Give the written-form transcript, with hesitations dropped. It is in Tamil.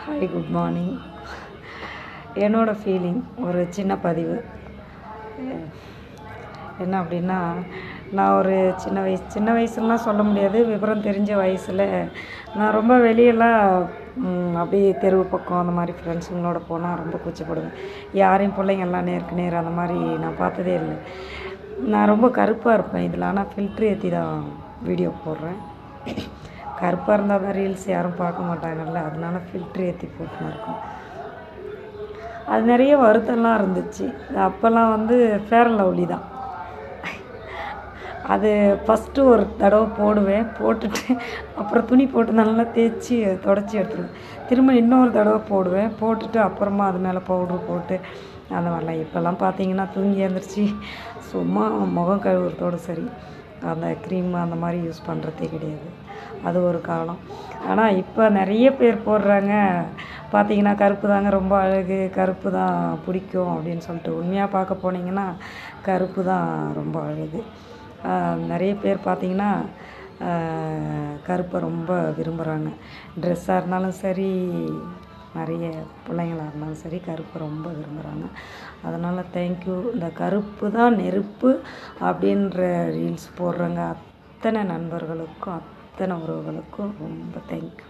Hi, good morning. என்னோடய ஃபீலிங் ஒரு சின்ன பதிவு. என்ன அப்படின்னா, நான் ஒரு சின்ன வயசுலாம் சொல்ல முடியாது, விவரம் தெரிஞ்ச வயசில் நான் ரொம்ப வெளியெல்லாம் அப்படியே தெருவு பக்கம் அந்த மாதிரி ஃப்ரெண்ட்ஸுங்களோட போனால் ரொம்ப கூச்சப்படுவேன். யாரையும் பிள்ளைங்கள்லாம் நேருக்கு நேர் அந்த மாதிரி நான் பார்த்ததே இல்லை. நான் ரொம்ப கருப்பாக இருப்பேன். இதில் ஆனால் ஃபில்ட்ரு ஏற்றி தான் வீடியோ போடுறேன். கருப்பாக இருந்தால் தான் ரீல்ஸ் யாரும் பார்க்க மாட்டாங்கல்ல, அதனால ஃபில்ட்ரு ஏற்றி போட்டுன்னு இருக்கோம். அது நிறைய வருத்தம்லாம் இருந்துச்சு. அப்போல்லாம் ஃபேர் அண்ட் லவ்லி தான். அது ஃபஸ்ட்டு ஒரு தடவை போடுவேன், போட்டுட்டு அப்புறம் துணி போட்டு நல்லா தேய்ச்சி தொடச்சி எடுத்துடுவேன். திரும்ப இன்னொரு தடவை போடுவேன், போட்டுட்டு அப்புறமா அது மேலே பவுட்ரு போட்டு அந்த மாதிரிலாம். இப்போல்லாம் பார்த்தீங்கன்னா தூங்கி எழுந்திரிச்சி சும்மா முகம் கழுவுறதோடு சரி, அந்த க்ரீம் அந்த மாதிரி யூஸ் பண்ணுறதே கிடையாது. அது ஒரு காலம். ஆனால் இப்போ நிறைய பேர் போடுறாங்க, பார்த்தீங்கன்னா கருப்பு தாங்க ரொம்ப அழகு, கருப்பு தான் பிடிக்கும் அப்படின்னு சொல்லிட்டு. உண்மையாக பார்க்க போனீங்கன்னா கருப்பு தான் ரொம்ப அழகு. நிறைய பேர் பார்த்தீங்கன்னா கருப்பை ரொம்ப விரும்புகிறாங்க. ட்ரெஸ்ஸாக இருந்தாலும் சரி, நிறைய பிள்ளைங்களாக இருந்தாலும் சரி, கருப்பை ரொம்ப விரும்புகிறாங்க. அதனால் தேங்க்யூ. இந்த கருப்பு தான் நெருப்பு அப்படின்ற ரீல்ஸ் போடுறவங்க அத்தனை நண்பர்களுக்கும் அத்தனை உறவுகளுக்கும் ரொம்ப தேங்க்யூ.